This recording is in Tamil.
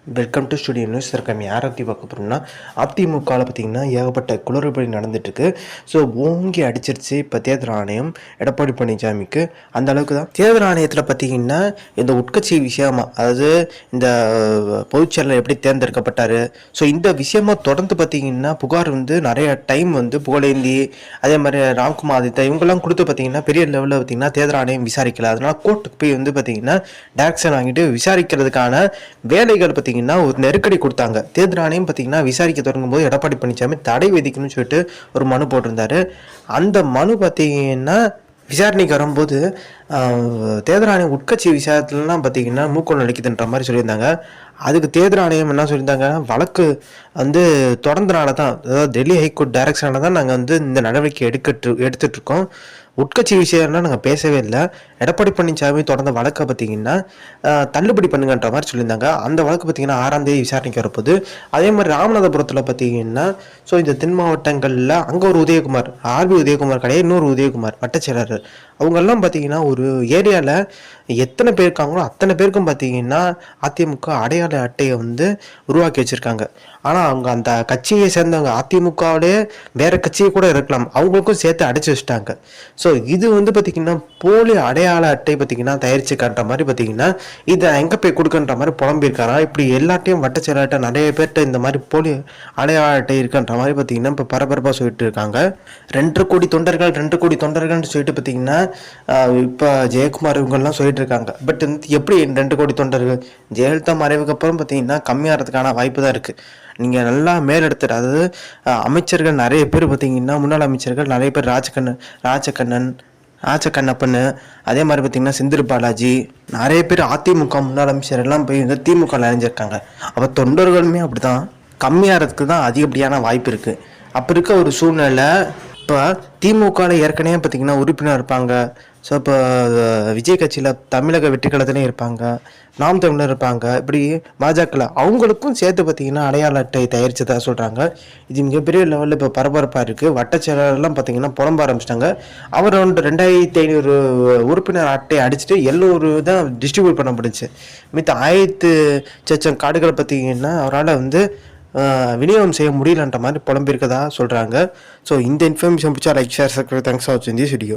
Welcome to studio news. இருக்கம் யாரை பற்றி பார்க்க போகிறோம்னா, அதிமுகவில் பார்த்திங்கன்னா ஏகப்பட்ட குளறுபடி நடந்துட்டுருக்கு. ஸோ ஓங்கி அடிச்சிருச்சு இப்போ தேர்தல் ஆணையம் எடப்பாடி பழனிசாமிக்கு. அந்த அளவுக்கு தான் தேர்தல் ஆணையத்தில் பார்த்திங்கன்னா இந்த உட்கட்சி விஷயமா, அதாவது இந்த பொதுச்செயலாளர் எப்படி தேர்ந்தெடுக்கப்பட்டார், ஸோ இந்த விஷயமா தொடர்ந்து பார்த்திங்கன்னா புகார் நிறைய டைம் புகழேந்தி, அதே மாதிரி ராம்குமார் ஆதித்தா இவங்கெல்லாம் கொடுத்து பார்த்திங்கன்னா பெரிய லெவலில் பார்த்திங்கன்னா தேர்தல் ஆணையம் விசாரிக்கல. அதனால் கோர்ட்டுக்கு போய் பார்த்திங்கன்னா டைரக்ஷன் வாங்கிட்டு விசாரிக்கிறதுக்கான வேலைகள் பார்த்திங்கன்னா ஒரு நெருக்கடி கொடுத்தாங்க. தேர்தல் ஆணையம் பார்த்தீங்கன்னா விசாரிக்க தொடங்கும் போது எடப்பாடி பழனிசாமி தடை விதிக்கணும்னு சொல்லிட்டு ஒரு மனு போட்டிருந்தாரு. அந்த மனு பார்த்தீங்கன்னா விசாரணைக்கு வரும்போது தேர்தல் ஆணையம் உட்கட்சி விசாரத்துலலாம் பார்த்தீங்கன்னா மூக்கொள் நடிக்குதுன்ற மாதிரி சொல்லியிருந்தாங்க. அதுக்கு தேர்தல் ஆணையம் என்ன சொல்லியிருந்தாங்க, வழக்கு தொடர்ந்தனால தான், அதாவது டெல்லி ஹைகோர்ட் டைரக்ஷனால தான் நாங்கள் இந்த நடவடிக்கை எடுத்துட்டு இருக்கோம். உட்கட்சி விஷயம்னா நாங்கள் பேசவே இல்லை. எடப்பாடி பழனிசாமி தொடர்ந்த வழக்கை பார்த்தீங்கன்னா தள்ளுபடி பண்ணுங்கன்ற மாதிரி சொல்லியிருந்தாங்க. அந்த வழக்கு பார்த்தீங்கன்னா 6ஆம் தேதி விசாரணைக்கு வரப்போகுது. அதே மாதிரி ராமநாதபுரத்தில் பார்த்தீங்கன்னா ஸோ இந்த தென் மாவட்டங்களில் அங்கே ஒரு உதயகுமார், ஆர்பி உதயகுமார் கிடையாது, இன்னொரு உதயகுமார் வட்டச்செயலாளர், அவங்கெல்லாம் பார்த்தீங்கன்னா ஒரு ஏரியாவில் எத்தனை பேர் இருக்காங்களோ அத்தனை பேருக்கும் பார்த்தீங்கன்னா அதிமுக அடையாள அட்டையை உருவாக்கி வச்சுருக்காங்க. ஆனால் அவங்க அந்த கட்சியை சேர்ந்தவங்க அதிமுகவிலே வேறு கட்சியை கூட இருக்கலாம், அவங்களுக்கும் சேர்த்து அடைச்சி வச்சுட்டாங்க. ஸோ இது பார்த்திங்கன்னா போலி அடையாள அட்டை பார்த்திங்கன்னா தயாரித்து காட்டுற மாதிரி பார்த்திங்கன்னா இதை எங்கே போய் கொடுக்குன்ற மாதிரி புலம்பியிருக்காரா. இப்படி எல்லாத்தையும் வட்ட செயலாட்ட நிறைய பேர்கிட்ட இந்த மாதிரி போலி அடையாள அட்டை இருக்குன்ற மாதிரி பார்த்திங்கன்னா இப்போ பரபரப்பாக சொல்லிட்டு இருக்காங்க. 2 கோடி தொண்டர்கள்னு சொல்லிட்டு பார்த்திங்கன்னா இப்போ ஜெயக்குமார் இவங்கெல்லாம் சொல்லிட்டு இருக்காங்க. பட் எப்படி 2 கோடி தொண்டர்கள்? ஜெயலலிதா மறைவுக்கு அப்புறம் பார்த்திங்கன்னா கம்மியாகிறதுக்கான வாய்ப்பு தான் இருக்குது. நீங்கள் நல்லா மேலெடுத்துட்டு, அதாவது அமைச்சர்கள் நிறைய பேர் பார்த்திங்கன்னா முன்னாள் அமைச்சர்கள் நிறைய பேர் ராஜகண்ணப்பன், அதே மாதிரி பார்த்திங்கன்னா செந்தில் பாலாஜி, நிறைய பேர் அதிமுக முன்னாள் அமைச்சர்கள்லாம் போய் திமுக அடைஞ்சிருக்காங்க. அப்போ தொண்டர்களுமே அப்படி தான் கம்மியாகிறதுக்கு தான் அதிகப்படியான வாய்ப்பு இருக்குது. அப்போ இருக்க ஒரு சூழ்நிலை இப்போ திமுகவில் ஏற்கனவே பார்த்திங்கன்னா உறுப்பினர் இருப்பாங்க. ஸோ இப்போ விஜய் கட்சியில் தமிழக வெற்றிக்கலத்துலேயும் இருப்பாங்க, நாம் தமிழர் இருப்பாங்க, இப்படி பாஜகவில் அவங்களுக்கும் சேர்த்து பார்த்திங்கன்னா அடையாள அட்டை தயாரித்ததாக சொல்கிறாங்க. இது மிகப்பெரிய லெவலில் இப்போ பரபரப்பாக இருக்குது. வட்டச்செயலாளர்லாம் பார்த்திங்கன்னா புலம்ப ஆரம்பிச்சிட்டாங்க. அவர் 2500 உறுப்பினர் அட்டை அடிச்சுட்டு 700 தான் டிஸ்ட்ரிபியூட் பண்ணப்படுச்சு. மித்த 1000 கார்டுகளை பார்த்திங்கன்னா அவரால் விநியோகம் செய்ய முடியலன்ற மாதிரி புலம்பியிருக்கதா சொல்கிறாங்க. ஸோ இந்த இன்ஃபர்மேஷன் பிடிச்சா like, share, subscribe. Thanks for வாட்சிங் திஸ் வீடியோ.